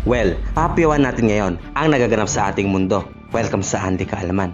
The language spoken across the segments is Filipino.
Well, papayawan natin ngayon ang nagaganap sa ating mundo. Welcome sa Andy Kaalaman.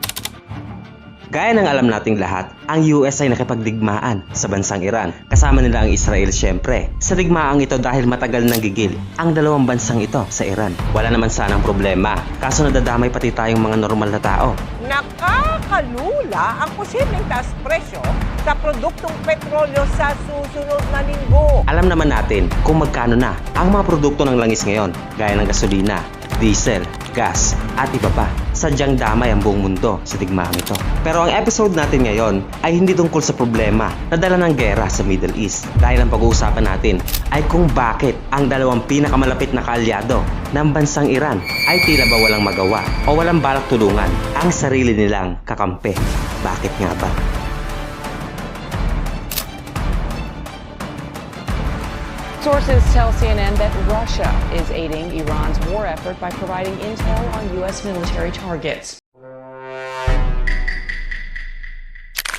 Gaya ng alam nating lahat, ang US ay nakipagdigmaan sa bansang Iran. Kasama nila ang Israel syempre. Sa digmaang ito dahil matagal nang gigil ang dalawang bansang ito sa Iran. Wala naman sanang problema, kaso nadadamay pati tayong mga normal na tao. Nakakalula ang posibleng taas presyo sa produktong petrolyo sa susunod na linggo. Alam naman natin kung magkano na ang mga produkto ng langis ngayon, gaya ng gasolina, diesel, gas, at iba pa. Sadyang damay ang buong mundo sa digmaang ito. Pero ang episode natin ngayon ay hindi tungkol sa problema na dala ng gera sa Middle East. Dahil ang pag-uusapan natin ay kung bakit ang dalawang pinakamalapit na kaalyado ng bansang Iran ay tila ba walang magawa o walang balak tulungan ang sarili nilang kakampi. Bakit nga ba? Sources tell CNN that Russia is aiding Iran's war effort by providing intel on U.S. military targets.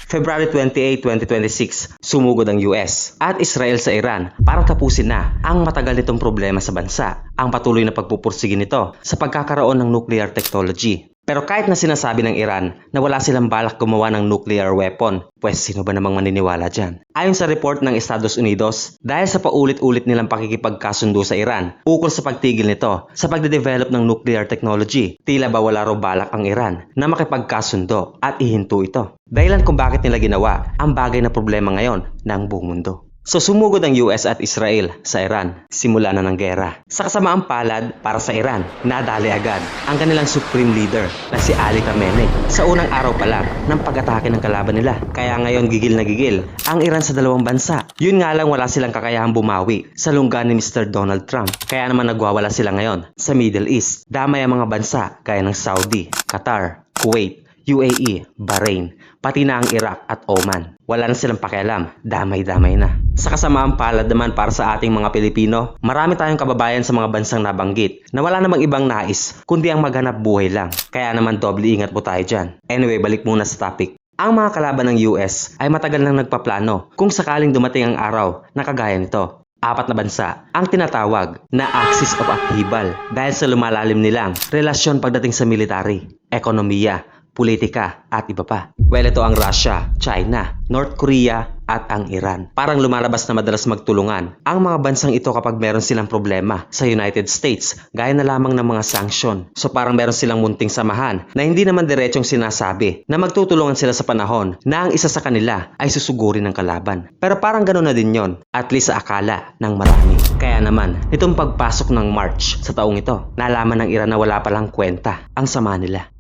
February 28, 2026, sumugod ang US at Israel sa Iran para tapusin na ang matagal nitong problema sa bansa, ang patuloy na pagpupursige nito sa pagkakaroon ng nuclear technology. Pero kahit na sinasabi ng Iran na wala silang balak gumawa ng nuclear weapon, pues sino ba namang maniniwala dyan? Ayon sa report ng Estados Unidos, dahil sa paulit-ulit nilang pakikipagkasundo sa Iran ukol sa pagtigil nito sa pagde-develop ng nuclear technology, tila ba wala raw balak ang Iran na makipagkasundo at ihinto ito. Dahilan kung bakit nila ginawa ang bagay na problema ngayon ng buong mundo. So sumugod ang US at Israel sa Iran, simula na ng gera. Sa kasamaang palad para sa Iran, nadali agad ang kanilang supreme leader na si Ali Khamenei sa unang araw pa lang ng pag-atake ng kalaban nila. Kaya ngayon gigil na gigil ang Iran sa dalawang bansa. Yun nga lang wala silang kakayahang bumawi sa lungga ni Mr. Donald Trump. Kaya naman nagwawala sila ngayon sa Middle East. Damay ang mga bansa gaya ng Saudi, Qatar, Kuwait, UAE, Bahrain, pati na ang Iraq at Oman. Wala na silang pakialam, damay-damay na. Sa kasamaang palad naman para sa ating mga Pilipino, marami tayong kababayan sa mga bansang nabanggit na wala namang ibang nais kundi ang maghanap buhay lang. Kaya naman doble ingat po tayo dyan. Anyway, balik muna sa topic. Ang mga kalaban ng US ay matagal nang nagpaplano kung sakaling dumating ang araw na kagaya nito. 4 na bansa ang tinatawag na Axis of Upheaval dahil sa lumalalim nilang relasyon pagdating sa military, ekonomiya, politika at iba pa. Well, ito ang Russia, China, North Korea at ang Iran. Parang lumalabas na madalas magtulungan ang mga bansang ito kapag meron silang problema sa United States, gaya na lamang ng mga sanction. So parang meron silang munting samahan na hindi naman diretsong sinasabi na magtutulungan sila sa panahon na ang isa sa kanila ay susugurin ng kalaban. Pero parang gano'n na din yon, at least sa akala ng marami. Kaya naman, itong pagpasok ng March sa taong ito, nalaman ng Iran na wala palang kwenta ang sama nila.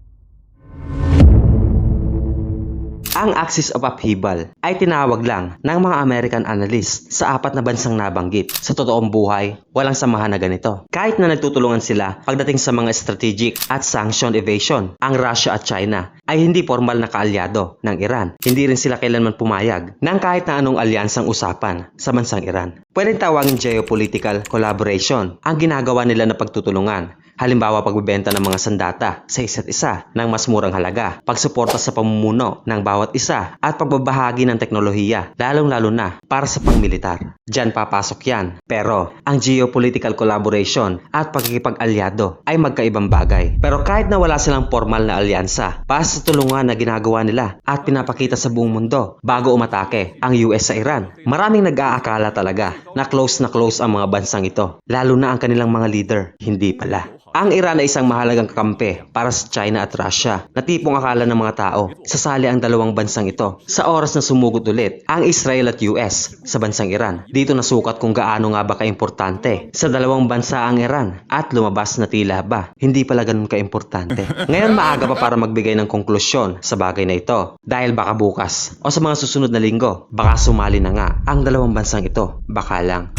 Ang Axis of Upheaval ay tinawag lang ng mga American analysts sa 4 na bansang nabanggit. Sa totoong buhay, walang samahan na ganito. Kahit na nagtutulungan sila pagdating sa mga strategic at sanction evasion, ang Russia at China ay hindi formal na kaalyado ng Iran. Hindi rin sila kailanman pumayag ng kahit na anong alyansang usapan sa bansang Iran. Pwedeng tawagin geopolitical collaboration ang ginagawa nila na pagtutulungan. Halimbawa, pagbebenta ng mga sandata sa isa't isa ng mas murang halaga, pagsuporta sa pamumuno ng bawat isa, at pagbabahagi ng teknolohiya, lalong-lalo na para sa pangmilitar. Diyan papasok yan. Pero, ang geopolitical collaboration at pagkikipag-alyado ay magkaibang bagay. Pero kahit na wala silang formal na alyansa, para sa tulungan na ginagawa nila at pinapakita sa buong mundo bago umatake ang US sa Iran, maraming nag-aakala talaga na close ang mga bansang ito, lalo na ang kanilang mga leader. Hindi pala. Ang Iran ay isang mahalagang kakampi para sa China at Russia na tipong akala ng mga tao sasali ang dalawang bansang ito sa oras na sumugod ulit ang Israel at US sa bansang Iran. Dito nasukat kung gaano nga ba kaimportante sa dalawang bansa ang Iran at lumabas na tila ba hindi pala ganun kaimportante. Ngayon maaga pa para magbigay ng konklusyon sa bagay na ito dahil baka bukas o sa mga susunod na linggo baka sumali na nga ang dalawang bansang ito. Baka lang.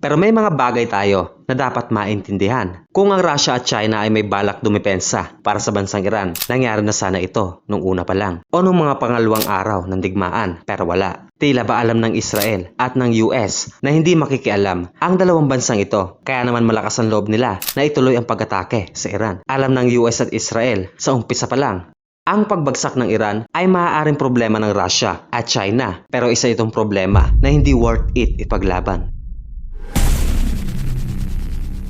Pero may mga bagay tayo na dapat maintindihan. Kung ang Russia at China ay may balak dumepensa para sa bansang Iran, nangyari na sana ito nung una pa lang o nung mga pangalawang araw ng digmaan, pero wala. Tila ba alam ng Israel at ng US na hindi makikialam ang dalawang bansang ito, kaya naman malakas ang loob nila na ituloy ang pag-atake sa Iran. Alam ng US at Israel sa umpisa pa lang ang pagbagsak ng Iran ay maaaring problema ng Russia at China, pero isa itong problema na hindi worth it ipaglaban.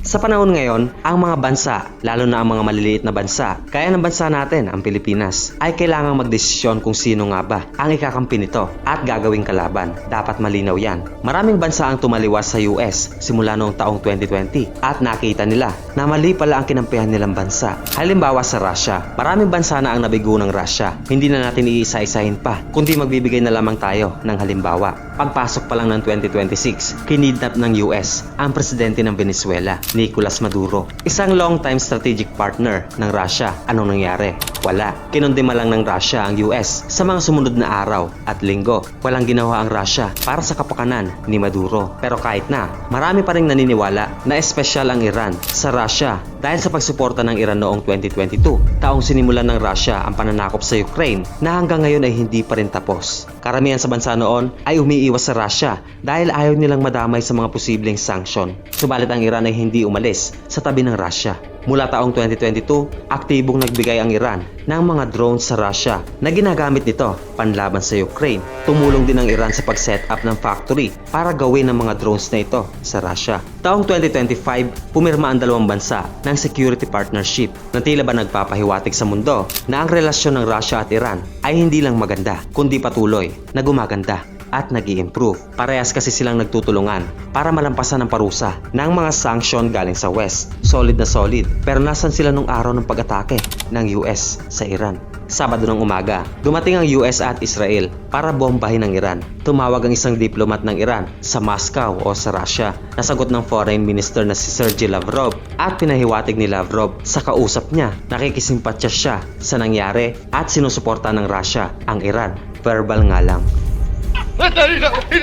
Sa panahon ngayon, ang mga bansa, lalo na ang mga maliliit na bansa, kaya ng bansa natin, ang Pilipinas, ay kailangang magdesisyon kung sino nga ba ang ikakampi nito at gagawing kalaban. Dapat malinaw yan. Maraming bansa ang tumaliwas sa US simula noong taong 2020 at nakita nila na mali pala ang kinampihan nilang bansa. Halimbawa sa Russia, maraming bansa na ang nabigo ng Russia. Hindi na natin iisa-isahin pa, kundi magbibigay na lamang tayo ng halimbawa. Pagpasok pa lang ng 2026, kinidnap ng US ang presidente ng Venezuela, Nicolas Maduro. Isang long-time strategic partner ng Russia. Anong nangyari? Wala. Kinondema lang ng Russia ang US sa mga sumunod na araw at linggo. Walang ginawa ang Russia para sa kapakanan ni Maduro. Pero kahit na, marami pa rin naniniwala na espesyal ang Iran sa Russia dahil sa pagsuporta ng Iran noong 2022, taong sinimulan ng Russia ang pananakop sa Ukraine na hanggang ngayon ay hindi pa rin tapos. Karamihan sa bansa noon ay umiiwas sa Russia dahil ayaw nilang madamay sa mga posibleng sanksyon. Subalit ang Iran ay hindi umalis sa tabi ng Russia. Mula taong 2022, aktibong nagbigay ang Iran ng mga drones sa Russia na ginagamit nito panlaban sa Ukraine. Tumulong din ang Iran sa pag-set up ng factory para gawin ang mga drones na ito sa Russia. Taong 2025, pumirma ang dalawang bansa ng security partnership na tila ba nagpapahiwatig sa mundo na ang relasyon ng Russia at Iran ay hindi lang maganda, kundi patuloy na gumaganda at nag-i-improve. Parehas kasi silang nagtutulungan para malampasan ang parusa ng mga sanction galing sa West. Solid na solid. Pero nasan sila nung araw ng pag-atake ng US sa Iran? Sabado ng umaga, dumating ang US at Israel para bombahin ang Iran. Tumawag ang isang diplomat ng Iran sa Moscow o sa Russia. Nasagot ng foreign minister na si Sergey Lavrov at pinahiwatig ni Lavrov sa kausap niya. Nakikisimpatya siya sa nangyari at sinusuporta ng Russia ang Iran. Verbal nga lang.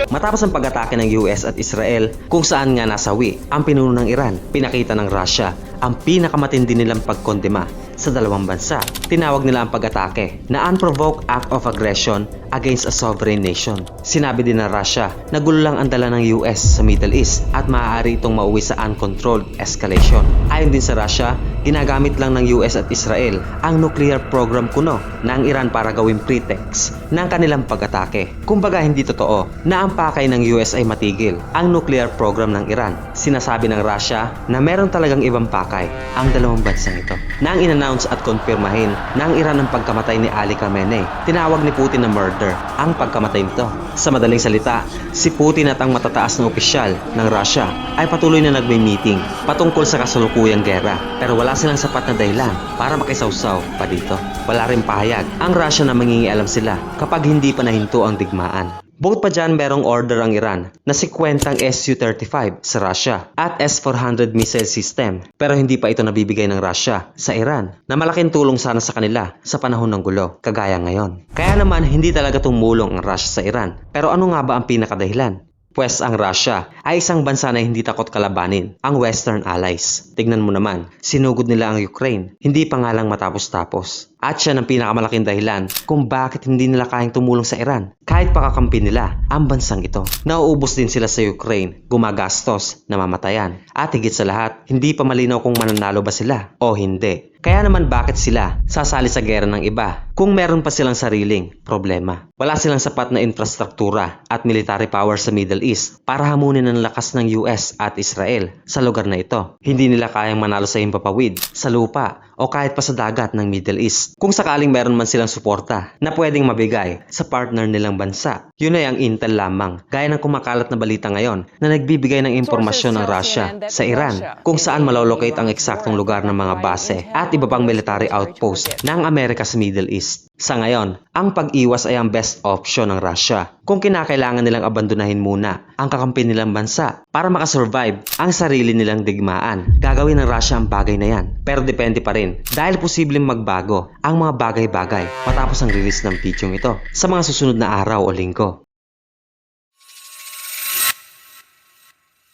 Matapos ang pag-atake ng US at Israel kung saan nga nasawi ang pinuno ng Iran, pinakita ng Russia ang pinakamatindi nilang pagkondema sa dalawang bansa. Tinawag nila ang pag-atake na unprovoked act of aggression against a sovereign nation. Sinabi din ng Russia na gulo lang ang dala ng US sa Middle East at maaari itong mauwi sa uncontrolled escalation. Ayon din sa Russia, ginagamit lang ng US at Israel ang nuclear program kuno ng Iran para gawing pretext ng kanilang pag-atake. Kumbaga hindi totoo na ang pakay ng US ay matigil ang nuclear program ng Iran. Sinasabi ng Russia na meron talagang ibang pakay ang dalawang bansang ito. Nang in-announce at konfirmahin ng Iran ang pagkamatay ni Ali Khamenei, tinawag ni Putin na murder ang pagkamatay nito. Sa madaling salita, si Putin at ang matataas na opisyal ng Russia ay patuloy na nagme-meeting patungkol sa kasalukuyang gera, pero wala silang sapat na dahilan para makisawsaw pa dito. Wala rin pahayag ang Russia na mangingialam sila kapag hindi pa nahinto ang digmaan. Bukod pa dyan, merong order ang Iran na si kwentang Su-35 sa Russia at S-400 missile system, pero hindi pa ito nabibigay ng Russia sa Iran na malaking tulong sana sa kanila sa panahon ng gulo kagaya ngayon. Kaya naman hindi talaga tumulong ang Russia sa Iran. Pero ano nga ba ang pinakadahilan? Pwes ang Russia ay isang bansa na hindi takot kalabanin ang Western allies. Tignan mo naman, sinugod nila ang Ukraine, hindi pa nga lang matapos-tapos. At siya ang pinakamalaking dahilan kung bakit hindi nila kayang tumulong sa Iran. Kahit pakakampi nila ang bansang ito. Nauubos din sila sa Ukraine, gumagastos, namamatayan. At higit sa lahat, hindi pa malinaw kung mananalo ba sila o hindi. Kaya naman bakit sila sasali sa gera ng iba kung meron pa silang sariling problema? Wala silang sapat na infrastruktura at military power sa Middle East para hamunin ang lakas ng US at Israel sa lugar na ito. Hindi nila kayang manalo sa himpapawid, sa lupa o kahit pa sa dagat ng Middle East. Kung sakaling meron man silang suporta na pwedeng mabigay sa partner nilang bansa, yun ay ang intel lamang. Gaya ng kumakalat na balita ngayon na nagbibigay ng impormasyon ng Russia sa Iran kung saan malolocate ang eksaktong lugar ng mga base at iba pang military outpost ng Amerika sa Middle East. Sa ngayon, ang pag-iwas ay ang best option ng Russia kung kinakailangan nilang abandonahin muna ang kakampi nilang bansa para makasurvive ang sarili nilang digmaan. Gagawin ng Russia ang bagay na yan. Pero depende pa rin dahil posibleng magbago ang mga bagay-bagay matapos ang release ng video ito sa mga susunod na araw o linggo.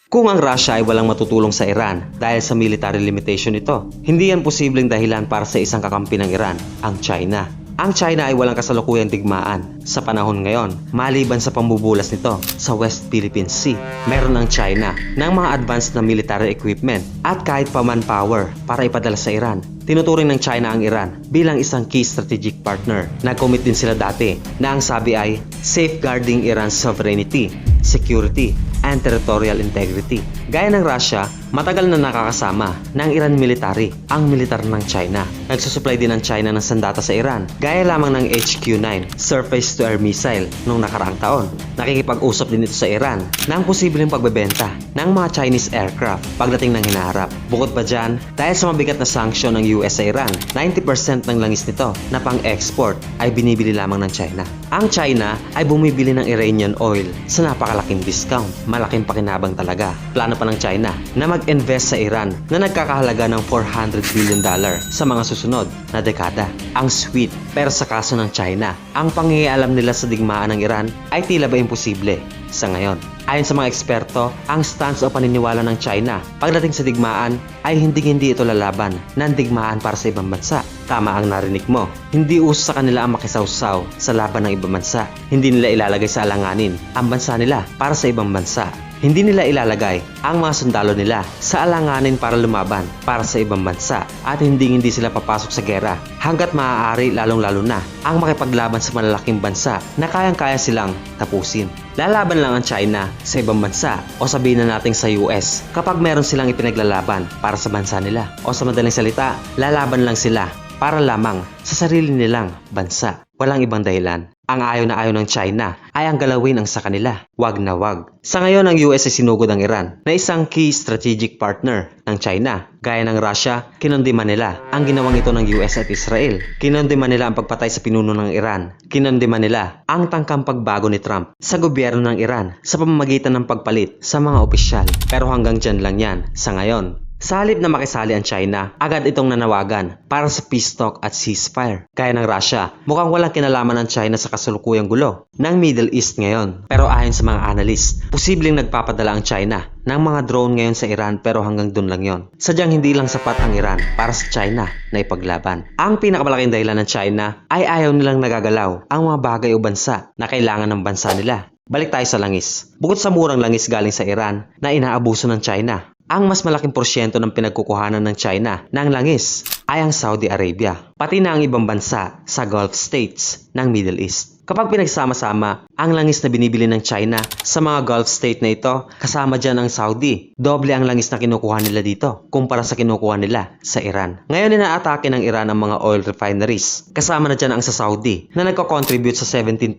Kung ang Russia ay walang matutulong sa Iran dahil sa military limitation nito, hindi yan posibleng dahilan para sa isang kakampi ng Iran, ang China. Ang China ay walang kasalukuyang digmaan sa panahon ngayon. Maliban sa pambubulas nito sa West Philippine Sea, meron ang China ng mga advanced na military equipment at kahit pa manpower para ipadala sa Iran. Tinuturing ng China ang Iran bilang isang key strategic partner. Nag-commit din sila dati na ang sabi ay safeguarding Iran's sovereignty, security, and territorial integrity. Gaya ng Russia, matagal na nakakasama ng Iran military ang militar ng China. Nagsusupply din ang China ng sandata sa Iran, gaya lamang ng HQ-9 surface-to-air missile noong nakaraang taon. Nakikipag-usap din ito sa Iran ng posibleng pagbebenta ng mga Chinese aircraft pagdating ng hinaharap. Bukod pa dyan, dahil sa mabigat na sanksyon ng US sa Iran, 90% ng langis nito na pang-export ay binibili lamang ng China. Ang China ay bumibili ng Iranian oil sa napakalaking discount. Malaking pakinabang talaga. Plano pa ng China na mag-invest sa Iran na nagkakahalaga ng $400 billion sa mga susunod na dekada. Ang sweet, pero sa kaso ng China, ang pangingialam nila sa digmaan ng Iran ay tila ba imposible sa ngayon. Ayon sa mga eksperto, ang stance o paniniwala ng China pagdating sa digmaan ay hindi ito lalaban ng digmaan para sa ibang bansa. Tama ang narinig mo, hindi uso sa kanila ang makisawsaw sa laban ng ibang bansa. Hindi nila ilalagay sa alanganin ang bansa nila para sa ibang bansa. Hindi nila ilalagay ang mga sundalo nila sa alanganin para lumaban para sa ibang bansa at hindi sila papasok sa gera hanggat maaari, lalong-lalo na ang makipaglaban sa malalaking bansa na kayang-kaya silang tapusin. Lalaban lang ang China sa ibang bansa o sabihin na natin sa US kapag meron silang ipinaglalaban para sa bansa nila, o sa madaling salita, lalaban lang sila para lamang sa sarili nilang bansa. Walang ibang dahilan. Ang ayaw na ayaw ng China ay ang galawin ang sa kanila. Wag na wag. Sa ngayon, ang US ay sinugod ang Iran na isang key strategic partner ng China. Gaya ng Russia, kinondeman nila ang ginawang ito ng US at Israel. Kinondeman nila ang pagpatay sa pinuno ng Iran. Kinondeman nila ang tangkang pagbago ni Trump sa gobyerno ng Iran sa pamamagitan ng pagpalit sa mga opisyal. Pero hanggang dyan lang yan sa ngayon. Sa halip na makisali ang China, agad itong nanawagan para sa peace talk at ceasefire. Kaya ng Russia, mukhang walang kinalaman ng China sa kasalukuyang gulo ng Middle East ngayon. Pero ayon sa mga analyst, posibleng nagpapadala ang China ng mga drone ngayon sa Iran, pero hanggang dun lang yon. Sadyang hindi lang sapat ang Iran para sa China na ipaglaban. Ang pinakamalaking dahilan ng China ay ayaw nilang nagagalaw ang mga bagay o bansa na kailangan ng bansa nila. Balik tayo sa langis. Bukod sa murang langis galing sa Iran na inaabuso ng China, ang mas malaking porsyento ng pinagkukuhanan ng China ng langis ay ang Saudi Arabia, pati na ang ibang bansa sa Gulf States ng Middle East. Kapag pinagsama-sama ang langis na binibili ng China sa mga Gulf State na ito, kasama dyan ang Saudi, doble ang langis na kinukuha nila dito kumpara sa kinukuha nila sa Iran. Ngayon inaatake ng Iran ang mga oil refineries. Kasama na dyan ang sa Saudi na nagko-contribute sa 17%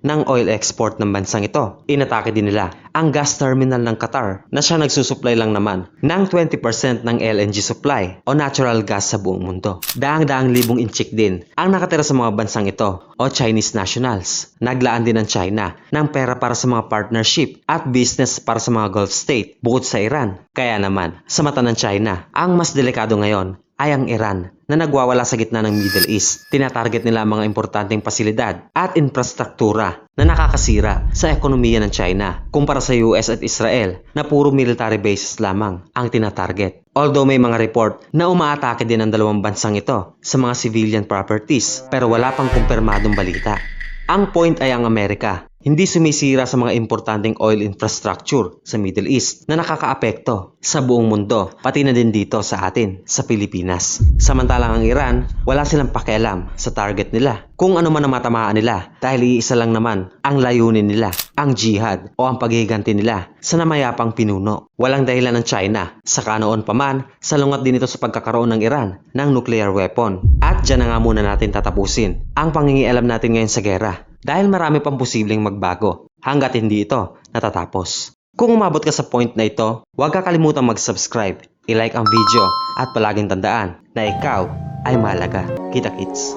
ng oil export ng bansang ito. Inatake din nila ang gas terminal ng Qatar na siya nagsusupply lang naman ng 20% ng LNG supply o natural gas sa buong mundo. Daang-daang libong inchik din ang nakatira sa mga bansang ito o Chinese nationals. Naglaan din ng China ng pera para sa mga partnership at business para sa mga Gulf State bukod sa Iran. Kaya naman, sa mata ng China, ang mas delikado ngayon ay ang Iran na nagwawala sa gitna ng Middle East. Tinatarget nila ang mga importanteng pasilidad at infrastruktura na nakakasira sa ekonomiya ng China kumpara sa US at Israel na puro military bases lamang ang tinatarget. Although may mga report na umaatake din ang dalawang bansang ito sa mga civilian properties, pero wala pang kumpirmadong balita. Ang point ay ang Amerika hindi sumisira sa mga importanteng oil infrastructure sa Middle East na nakakaapekto sa buong mundo, pati na din dito sa atin, sa Pilipinas. Samantalang ang Iran, wala silang pakialam sa target nila. Kung ano man ang matamaan nila, dahil iisa lang naman ang layunin nila, ang jihad o ang paghihiganti nila sa namayapang pinuno. Walang dahilan ng China, saka noon pa man, salungat din ito sa pagkakaroon ng Iran ng nuclear weapon. At dyan na nga muna natin tatapusin ang pangingialam natin ngayon sa gera. Dahil marami pang posibleng magbago hanggat hindi ito natatapos. Kung umabot ka sa point na ito, huwag kakalimutan mag-subscribe, i-like ang video at palaging tandaan na ikaw ay mahalaga. Kita-kits!